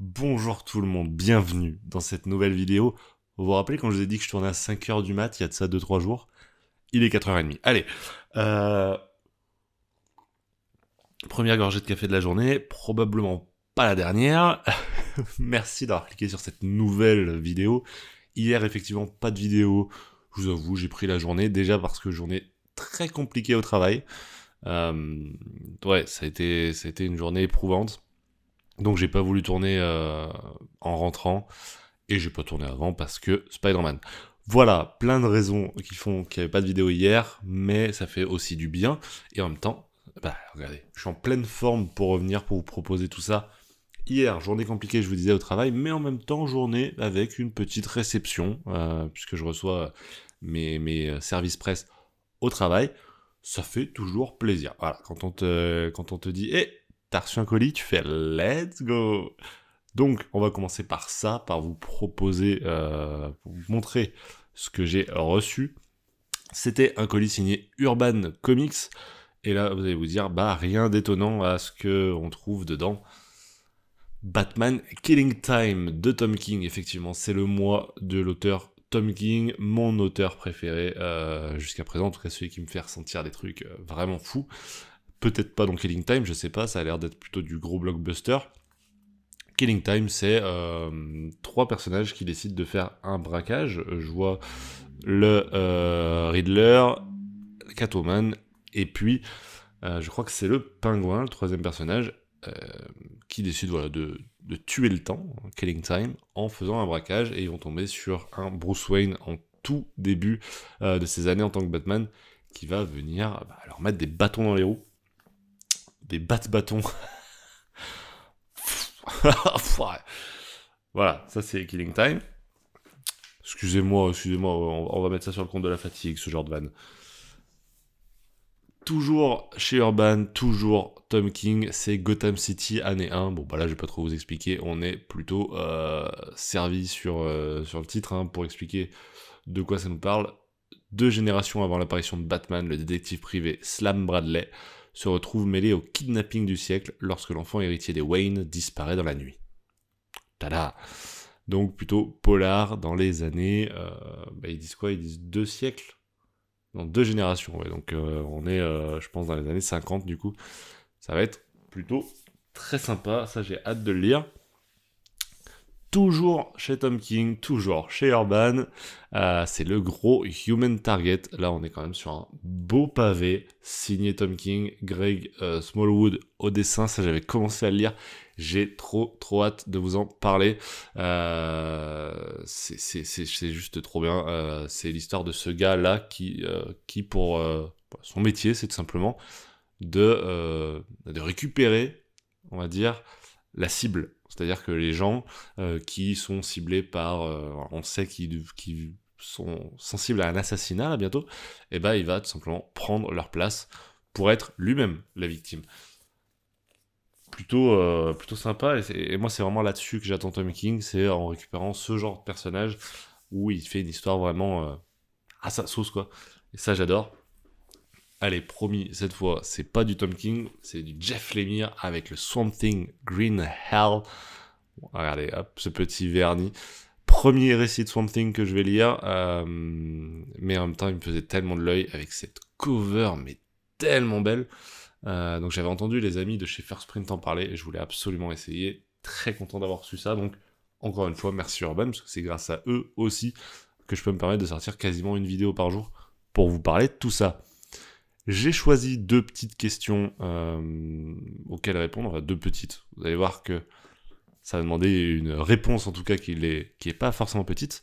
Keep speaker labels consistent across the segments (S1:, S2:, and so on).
S1: Bonjour tout le monde, bienvenue dans cette nouvelle vidéo. Vous vous rappelez quand je vous ai dit que je tournais à 5h du mat, il y a de ça 2-3 jours? Il est 4h30. Allez, euh, première gorgée de café de la journée, probablement pas la dernière. Merci d'avoir cliqué sur cette nouvelle vidéo. Hier, effectivement, pas de vidéo. Je vous avoue, j'ai pris la journée, déjà parce que journée très compliquée au travail. Ouais, ça a été une journée éprouvante. Donc j'ai pas voulu tourner en rentrant, et j'ai pas tourné avant parce que Spider-Man. Voilà, plein de raisons qui font qu'il n'y avait pas de vidéo hier, mais ça fait aussi du bien. Et en même temps, regardez, je suis en pleine forme pour revenir, pour vous proposer tout ça. Hier, journée compliquée, je vous disais, au travail, mais en même temps, journée avec une petite réception, puisque je reçois mes services presse au travail. Ça fait toujours plaisir. Voilà, quand on te dit, t'as reçu un colis, tu fais let's go. Donc, on va commencer par ça, par vous proposer, pour vous montrer ce que j'ai reçu. C'était un colis signé Urban Comics. Et là, vous allez vous dire, rien d'étonnant à ce qu'on trouve dedans. Batman Killing Time de Tom King, effectivement, c'est le mois de l'auteur Tom King, mon auteur préféré jusqu'à présent, en tout cas celui qui me fait ressentir des trucs vraiment fous. Peut-être pas dans Killing Time, je sais pas, ça a l'air d'être plutôt du gros blockbuster. Killing Time, c'est 3 personnages qui décident de faire un braquage. Je vois le Riddler, Catwoman, et puis je crois que c'est le Pingouin, le 3e personnage, qui décide de tuer le temps, Killing Time, en faisant un braquage, et ils vont tomber sur un Bruce Wayne en tout début de ses années en tant que Batman, qui va venir leur mettre des bâtons dans les roues. Des bâtons. Voilà, ça c'est Killing Time. Excusez-moi, on va mettre ça sur le compte de la fatigue, ce genre de vanne. Toujours chez Urban, toujours Tom King, c'est Gotham City, année 1. Bon, là, je vais pas trop vous expliquer, on est plutôt servi sur le titre, pour expliquer de quoi ça nous parle. 2 générations avant l'apparition de Batman, le détective privé Slam Bradley se retrouve mêlé au kidnapping du siècle lorsque l'enfant héritier des Wayne disparaît dans la nuit. Tada! Donc plutôt polar dans les années... ils disent quoi? Ils disent 2 siècles? Non, 2 générations, ouais. Donc on est, je pense, dans les années 50 du coup. Ça va être plutôt très sympa, ça j'ai hâte de le lire. Toujours chez Tom King, toujours chez Urban, c'est le gros Human Target. Là, on est quand même sur un beau pavé, signé Tom King, Greg Smallwood au dessin. Ça, j'avais commencé à le lire. J'ai trop hâte de vous en parler. C'est juste trop bien. C'est l'histoire de ce gars-là qui pour son métier, c'est tout simplement de récupérer, on va dire, la cible. C'est-à-dire que les gens qui sont ciblés par... on sait qu'ils sont sensibles à un assassinat, là, bientôt, il va tout simplement prendre leur place pour être lui-même la victime. Plutôt sympa, et moi c'est vraiment là-dessus que j'attends Tom King, c'est en récupérant ce genre de personnage où il fait une histoire vraiment à sa sauce, quoi. Et ça, j'adore. Allez, promis, cette fois, c'est pas du Tom King, c'est du Jeff Lemire avec le Swamp Thing Green Hell. Regardez, hop, ce petit vernis. Premier récit de Swamp Thing que je vais lire, mais en même temps, il me faisait tellement de l'œil avec cette cover, mais tellement belle. Donc j'avais entendu les amis de chez First Print en parler, et je voulais absolument essayer. Très content d'avoir reçu ça, donc encore une fois, merci Urban, parce que c'est grâce à eux aussi que je peux me permettre de sortir quasiment une vidéo par jour pour vous parler de tout ça. J'ai choisi 2 petites questions auxquelles répondre, enfin 2 petites. Vous allez voir que ça va demander une réponse, en tout cas, qui est pas forcément petite.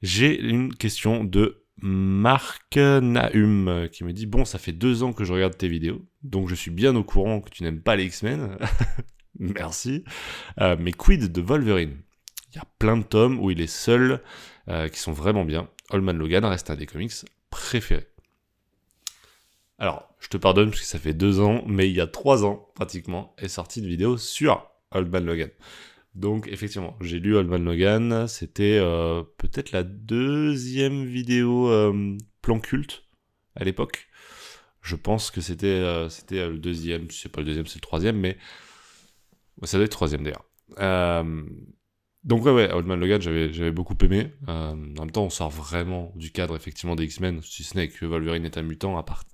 S1: J'ai une question de Marc Nahum qui me dit « Bon, ça fait 2 ans que je regarde tes vidéos, donc je suis bien au courant que tu n'aimes pas les X-Men. » Merci. Mais quid de Wolverine? Il y a plein de tomes où il est seul, qui sont vraiment bien. Old Man Logan reste un des comics préférés. Alors, je te pardonne parce que ça fait 2 ans, mais il y a 3 ans, pratiquement, est sortie une vidéo sur Old Man Logan. Donc, effectivement, j'ai lu Old Man Logan, c'était peut-être la 2e vidéo plan culte à l'époque. Je pense que c'était le 2e, c'est pas le 2e, c'est le 3e, mais ça doit être le 3e d'ailleurs. Euh, donc ouais, Old Man Logan, j'avais beaucoup aimé. En même temps, on sort vraiment du cadre, effectivement, des X-Men, si ce n'est que Wolverine est un mutant. À part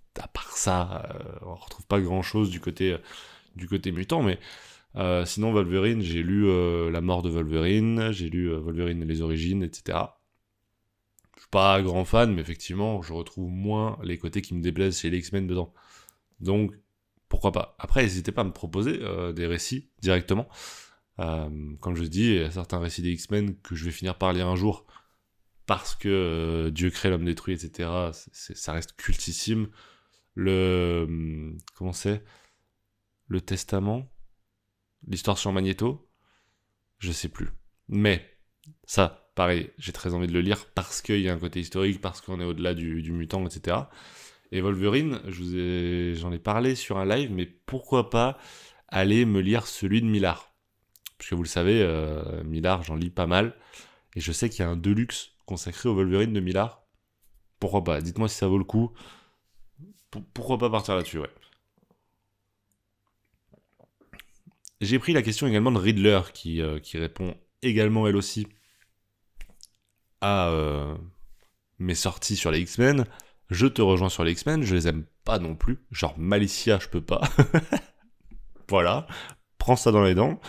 S1: ça, on retrouve pas grand-chose du côté mutant, mais sinon, Wolverine, j'ai lu La mort de Wolverine, j'ai lu Wolverine et les origines, etc. Je suis pas grand fan, mais effectivement, je retrouve moins les côtés qui me déplaisent chez les X-Men dedans. Donc, pourquoi pas. Après, n'hésitez pas à me proposer des récits directement. Comme je dis, il y a certains récits des X-Men que je vais finir par lire un jour, parce que Dieu crée l'homme détruit, etc. Ça reste cultissime. Comment c'est? Le Testament? L'histoire sur Magneto? Je sais plus. Mais, ça, pareil, j'ai très envie de le lire parce qu'il y a un côté historique, parce qu'on est au-delà du mutant, etc. Et Wolverine, j'en ai parlé sur un live, mais pourquoi pas aller me lire celui de Millard? Parce que vous le savez, Millard, j'en lis pas mal. Et je sais qu'il y a un Deluxe consacré au Wolverine de Millard. Pourquoi pas? Dites-moi si ça vaut le coup. Pourquoi pas partir là-dessus, ouais. J'ai pris la question également de Riddler, qui répond également elle aussi à mes sorties sur les X-Men. Je te rejoins sur les X-Men, je les aime pas non plus. Genre Malicia, je peux pas. Voilà, prends ça dans les dents.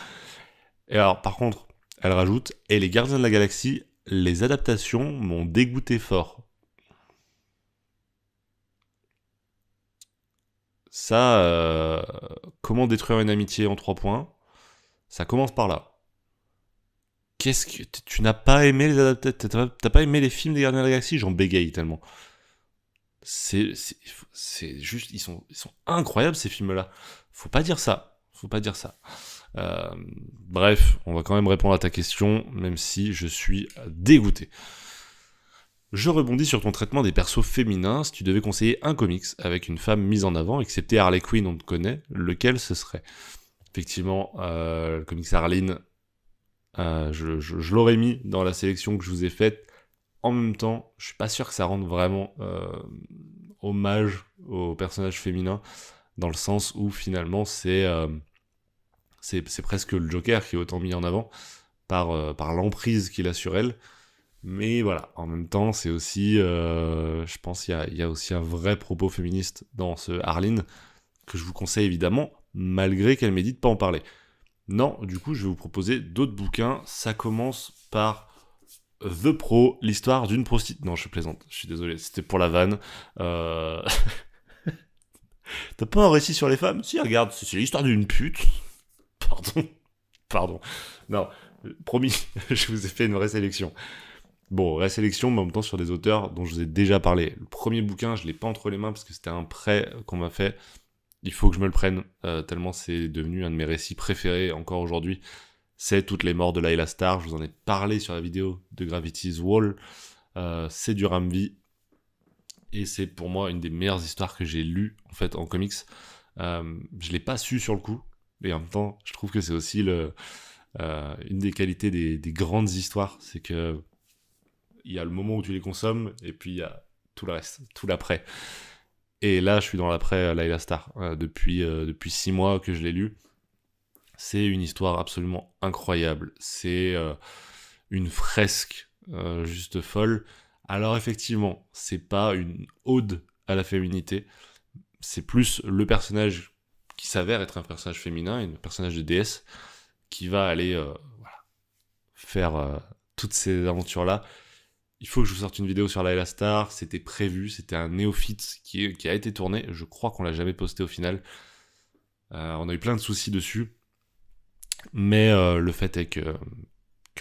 S1: Et alors, par contre, elle rajoute, et les Gardiens de la Galaxie, les adaptations m'ont dégoûté fort. Ça, comment détruire une amitié en 3 points? Ça commence par là. Qu'est-ce que tu n'as pas aimé les adaptations? T'as pas aimé les films des Gardiens de la Galaxie? J'en bégaye tellement. C'est juste, ils sont incroyables ces films-là. Faut pas dire ça. Faut pas dire ça. Euh, Bref, on va quand même répondre à ta question, même si je suis dégoûté. Je rebondis sur ton traitement des persos féminins. Si tu devais conseiller un comics avec une femme mise en avant, excepté Harley Quinn, on te connaît, lequel ce serait? Effectivement, le comics Arline, je l'aurais mis dans la sélection que je vous ai faite. En même temps, je suis pas sûr que ça rende vraiment hommage aux personnages féminins, dans le sens où finalement c'est presque le Joker qui est autant mis en avant par l'emprise qu'il a sur elle. Mais voilà, en même temps, c'est aussi, je pense qu'il y a aussi un vrai propos féministe dans ce Arline, que je vous conseille évidemment, malgré qu'elle m'ait dit de pas en parler. Non, du coup, je vais vous proposer d'autres bouquins. Ça commence par The Pro, l'histoire d'une prostituée. Non, je plaisante, je suis désolé, c'était pour la vanne. Euh... T'as pas un récit sur les femmes? Si, regarde, c'est l'histoire d'une pute. Pardon. Pardon. Non, promis, je vous ai fait une vraie sélection. Bon, résélection, mais en même temps sur des auteurs dont je vous ai déjà parlé. Le premier bouquin, je l'ai pas entre les mains parce que c'était un prêt qu'on m'a fait. Il faut que je me le prenne, tellement c'est devenu un de mes récits préférés encore aujourd'hui. C'est Toutes les morts de Layla Starr. Je vous en ai parlé sur la vidéo de Gravity's Wall. C'est du Ramvi. Et c'est pour moi une des meilleures histoires que j'ai lues en fait en comics. Je l'ai pas su sur le coup. Et en même temps, je trouve que c'est aussi une des qualités des grandes histoires. C'est que il y a le moment où tu les consommes, et puis il y a tout le reste, tout l'après. Et là, je suis dans l'après Layla Starr, depuis 6 mois que je l'ai lu. C'est une histoire absolument incroyable. C'est une fresque juste folle. Alors effectivement, c'est pas une ode à la féminité, c'est plus le personnage qui s'avère être un personnage féminin, un personnage de déesse, qui va aller voilà, faire toutes ces aventures-là. Il faut que je vous sorte une vidéo sur Layla Starr, c'était prévu, c'était un néophyte qui a été tourné, je crois qu'on l'a jamais posté au final. On a eu plein de soucis dessus, mais le fait est que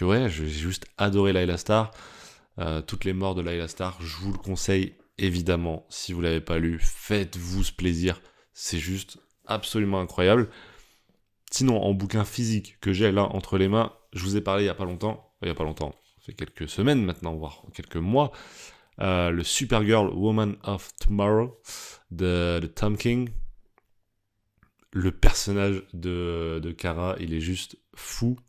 S1: ouais, j'ai juste adoré Layla Starr. Toutes les morts de Layla Starr, je vous le conseille évidemment, si vous l'avez pas lu, faites-vous ce plaisir, c'est juste absolument incroyable. Sinon, en bouquin physique que j'ai là entre les mains, je vous ai parlé il y a pas longtemps, ça fait quelques semaines maintenant, voire quelques mois, le Supergirl Woman of Tomorrow de Tom King. Le personnage de Kara, il est juste fou.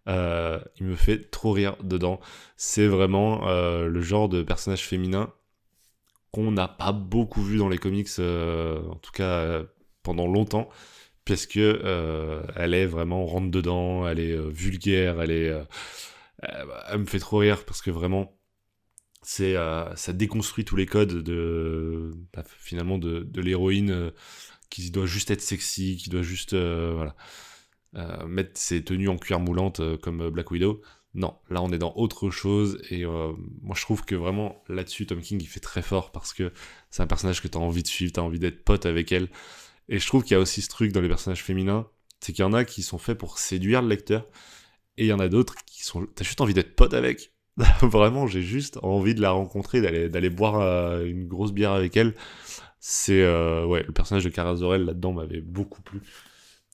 S1: Il me fait trop rire dedans. C'est vraiment le genre de personnage féminin qu'on n'a pas beaucoup vu dans les comics, en tout cas pendant longtemps, parce que elle est vraiment rentre dedans, elle est vulgaire, elle me fait trop rire parce que vraiment ça déconstruit tous les codes finalement de l'héroïne qui doit juste être sexy, qui doit juste voilà mettre ses tenues en cuir moulante comme Black Widow. Non, là on est dans autre chose et moi je trouve que vraiment là-dessus Tom King il fait très fort parce que c'est un personnage que t'as envie de suivre, t'as envie d'être pote avec elle. Et je trouve qu'il y a aussi ce truc dans les personnages féminins, c'est qu'il y en a qui sont faits pour séduire le lecteur et il y en a d'autres t'as juste envie d'être pote avec. Vraiment, j'ai juste envie de la rencontrer, d'aller boire une grosse bière avec elle. Ouais, le personnage de Kara Zor-El là-dedans m'avait beaucoup plu.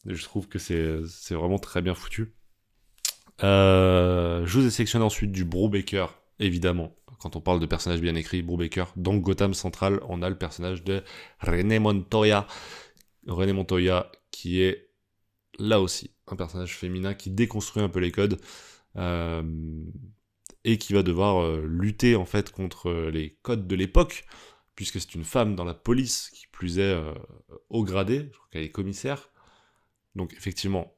S1: Je trouve que c'est vraiment très bien foutu. Je vous ai sélectionné ensuite du Brubaker, évidemment. Quand on parle de personnages bien écrits, Brubaker. Dans Gotham Central, on a le personnage de René Montoya. René Montoya, qui est là aussi un personnage féminin qui déconstruit un peu les codes et qui va devoir lutter en fait contre les codes de l'époque, puisque c'est une femme dans la police, qui plus est haut gradé, je crois qu'elle est commissaire. Donc effectivement,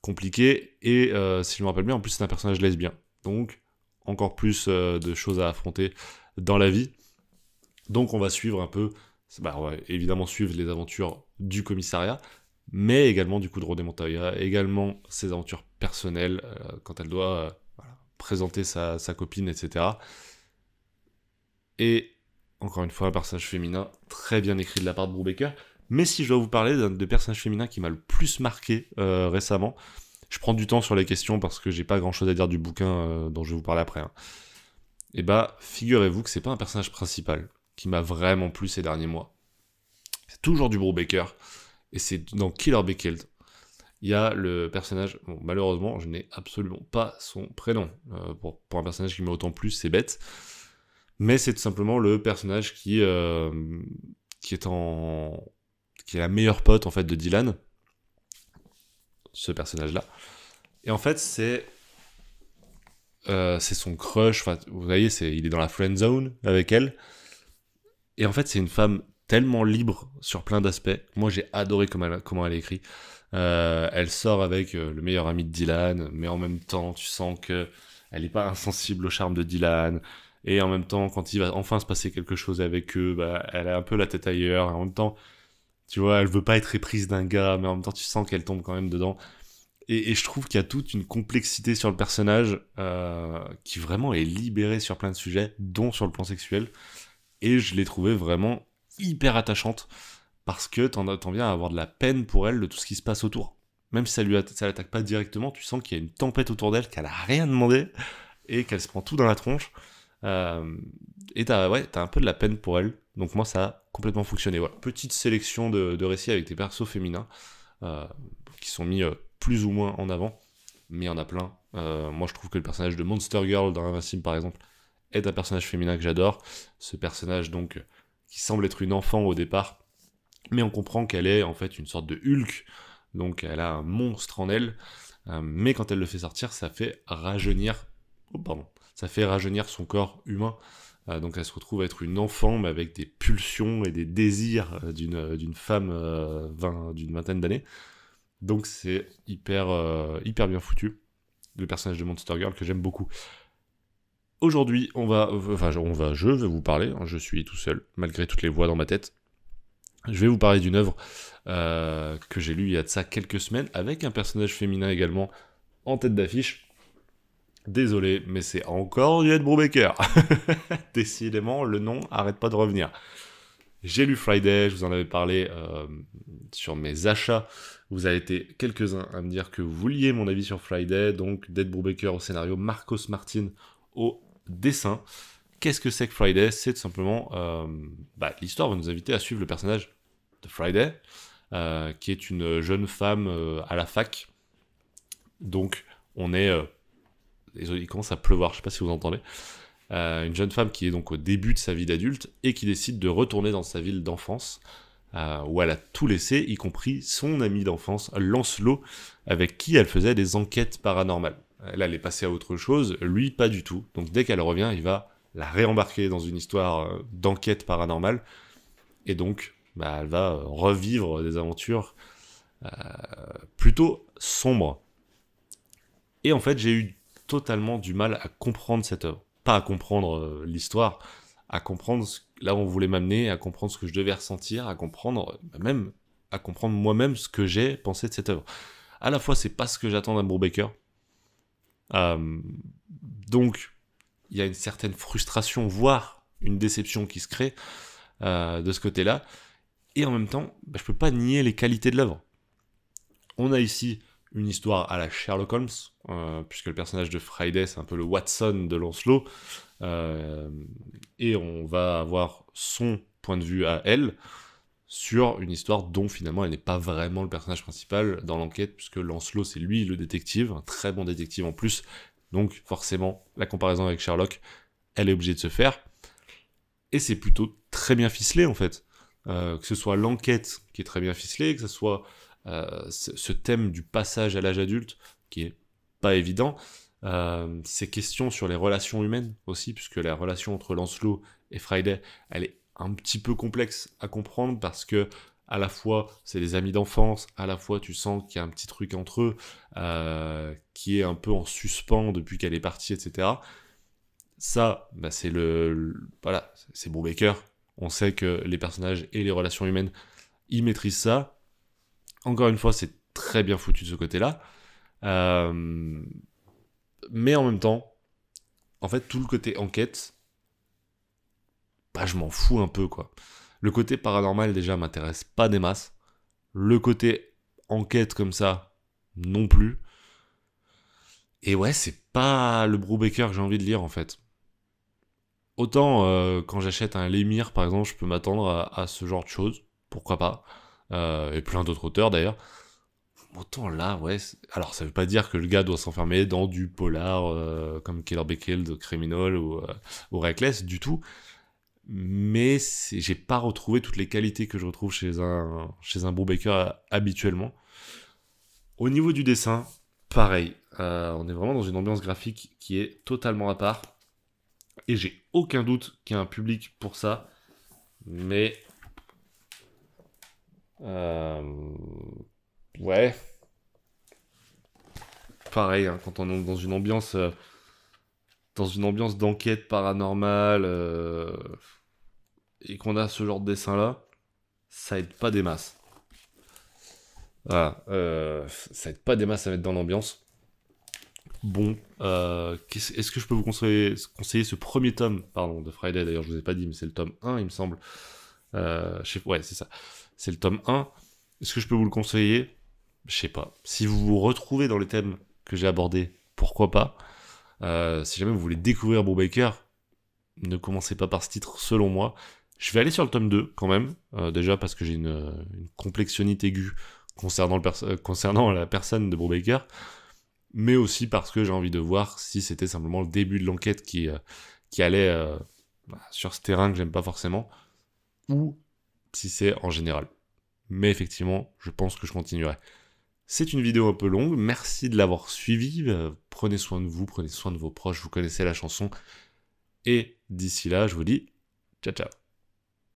S1: compliqué, et si je me rappelle bien, en plus c'est un personnage lesbien. Donc encore plus de choses à affronter dans la vie. Donc on va suivre un peu, on va évidemment suivre les aventures du commissariat, mais également du coup de René Montoya, également ses aventures personnelles, quand elle doit présenter sa copine, etc. Et encore une fois, un personnage féminin très bien écrit de la part de Brubaker. Mais si je dois vous parler d'un des personnages féminins qui m'a le plus marqué récemment, je prends du temps sur les questions parce que j'ai pas grand chose à dire du bouquin dont je vais vous parler après. Hein. Et figurez-vous que c'est pas un personnage principal qui m'a vraiment plu ces derniers mois. C'est toujours du Brubaker, et c'est dans Killer Be Killed. Il y a le personnage, bon, malheureusement, je n'ai absolument pas son prénom. Pour un personnage qui m'a autant plu, c'est bête. Mais c'est tout simplement le personnage qui est la meilleure pote en fait de Dylan, ce personnage-là. Et en fait, c'est son crush. Vous voyez, il est dans la friend zone avec elle. Et en fait, c'est une femme tellement libre sur plein d'aspects. Moi, j'ai adoré comment elle est écrite. Elle sort avec le meilleur ami de Dylan, mais en même temps, tu sens que elle n'est pas insensible au charme de Dylan. Et en même temps, quand il va enfin se passer quelque chose avec eux, elle a un peu la tête ailleurs. Et en même temps, tu vois, elle veut pas être éprise d'un gars, mais en même temps, tu sens qu'elle tombe quand même dedans. Et je trouve qu'il y a toute une complexité sur le personnage qui vraiment est libérée sur plein de sujets, dont sur le plan sexuel. Et je l'ai trouvée vraiment hyper attachante, parce que t'en viens à avoir de la peine pour elle de tout ce qui se passe autour. Même si ça l'attaque pas directement, tu sens qu'il y a une tempête autour d'elle, qu'elle a rien demandé, et qu'elle se prend tout dans la tronche. Et t'as un peu de la peine pour elle. Donc moi, ça a complètement fonctionné. Voilà. Petite sélection de récits avec des persos féminins qui sont mis plus ou moins en avant, mais il y en a plein. Moi, je trouve que le personnage de Monster Girl dans Invincible, par exemple, est un personnage féminin que j'adore. Ce personnage, donc, qui semble être une enfant au départ, mais on comprend qu'elle est en fait une sorte de Hulk, donc elle a un monstre en elle, mais quand elle le fait sortir, ça fait rajeunir son corps humain. Donc elle se retrouve à être une enfant, mais avec des pulsions et des désirs d'une femme d'une vingtaine d'années. Donc c'est hyper bien foutu, le personnage de Monster Girl que j'aime beaucoup. Aujourd'hui, je vais vous parler, hein, je suis tout seul, malgré toutes les voix dans ma tête. Je vais vous parler d'une œuvre que j'ai lue il y a de ça quelques semaines, avec un personnage féminin également en tête d'affiche. Désolé, mais c'est encore du Ed Brubaker. Décidément, le nom arrête pas de revenir. J'ai lu Friday, je vous en avais parlé sur mes achats. Vous avez été quelques-uns à me dire que vous vouliez mon avis sur Friday, donc d'Ed Brubaker au scénario, Marcos Martin au dessin. Qu'est-ce que c'est que Friday ? C'est tout simplement... l'histoire va nous inviter à suivre le personnage de Friday, qui est une jeune femme à la fac. Donc, on est... il commence à pleuvoir, je sais pas si vous entendez. Une jeune femme qui est donc au début de sa vie d'adulte et qui décide de retourner dans sa ville d'enfance, où elle a tout laissé, y compris son ami d'enfance, Lancelot, avec qui elle faisait des enquêtes paranormales. Elle est passée à autre chose, lui pas du tout. Donc dès qu'elle revient, il va la réembarquer dans une histoire d'enquête paranormale, et donc elle va revivre des aventures plutôt sombre. Et en fait, j'ai eu totalement du mal à comprendre cette œuvre. Pas à comprendre l'histoire, à comprendre là où on voulait m'amener, à comprendre ce que je devais ressentir, à comprendre, même à comprendre moi-même ce que j'ai pensé de cette œuvre. À la fois, c'est pas ce que j'attends d'un Brubaker. Donc, il y a une certaine frustration, voire une déception qui se crée de ce côté-là. Et en même temps, je peux pas nier les qualités de l'œuvre. On a ici une histoire à la Sherlock Holmes, puisque le personnage de Friday, c'est un peu le Watson de Lancelot, et on va avoir son point de vue à elle, sur une histoire dont finalement elle n'est pas vraiment le personnage principal dans l'enquête, puisque Lancelot c'est lui le détective, un très bon détective en plus, donc forcément la comparaison avec Sherlock, elle est obligée de se faire, et c'est plutôt très bien ficelé en fait, que ce soit l'enquête qui est très bien ficelée, que ce soit ce thème du passage à l'âge adulte qui est pas évident, ces questions sur les relations humaines aussi, puisque la relation entre Lancelot et Friday, elle est un petit peu complexe à comprendre parce que à la fois c'est des amis d'enfance, à la fois tu sens qu'il y a un petit truc entre eux qui est un peu en suspens depuis qu'elle est partie, etc. Ça, c'est voilà, c'est Brubaker. On sait que les personnages et les relations humaines, ils maîtrisent ça. Encore une fois, c'est très bien foutu de ce côté-là. Mais en même temps, en fait, tout le côté enquête, je m'en fous un peu, quoi. Le côté paranormal, déjà, m'intéresse pas des masses. Le côté enquête comme ça, non plus. Et ouais, c'est pas le Brubaker que j'ai envie de lire, en fait. Autant, quand j'achète un Lemire, par exemple, je peux m'attendre à ce genre de choses. Pourquoi pas. Et plein d'autres auteurs, d'ailleurs. Autant là, ouais. Alors, ça veut pas dire que le gars doit s'enfermer dans du polar comme Killer Be Killed, Criminal ou Reckless, du tout. Mais j'ai pas retrouvé toutes les qualités que je retrouve chez un Brubaker habituellement. Au niveau du dessin, pareil. On est vraiment dans une ambiance graphique qui est totalement à part. Et j'ai aucun doute qu'il y a un public pour ça. Mais... ouais. Pareil, hein, quand on est dans une ambiance d'enquête paranormale et qu'on a ce genre de dessin là, ça aide pas des masses. Voilà, ça aide pas des masses à mettre dans l'ambiance. Bon, est-ce que je peux vous conseiller ce premier tome, pardon, de Friday, d'ailleurs je vous ai pas dit, mais c'est le tome 1 il me semble. Ouais, c'est ça. C'est le tome 1. Est-ce que je peux vous le conseiller? Je sais pas. Si vous vous retrouvez dans les thèmes que j'ai abordés, pourquoi pas. Si jamais vous voulez découvrir Brubaker, ne commencez pas par ce titre, selon moi. Je vais aller sur le tome 2, quand même. Déjà parce que j'ai une complexionnite aiguë concernant la personne de Brubaker. Mais aussi parce que j'ai envie de voir si c'était simplement le début de l'enquête qui allait sur ce terrain que j'aime pas forcément, ou si c'est en général. Mais effectivement, je pense que je continuerai. C'est une vidéo un peu longue, merci de l'avoir suivi, prenez soin de vous, prenez soin de vos proches, vous connaissez la chanson, et d'ici là, je vous dis ciao ciao.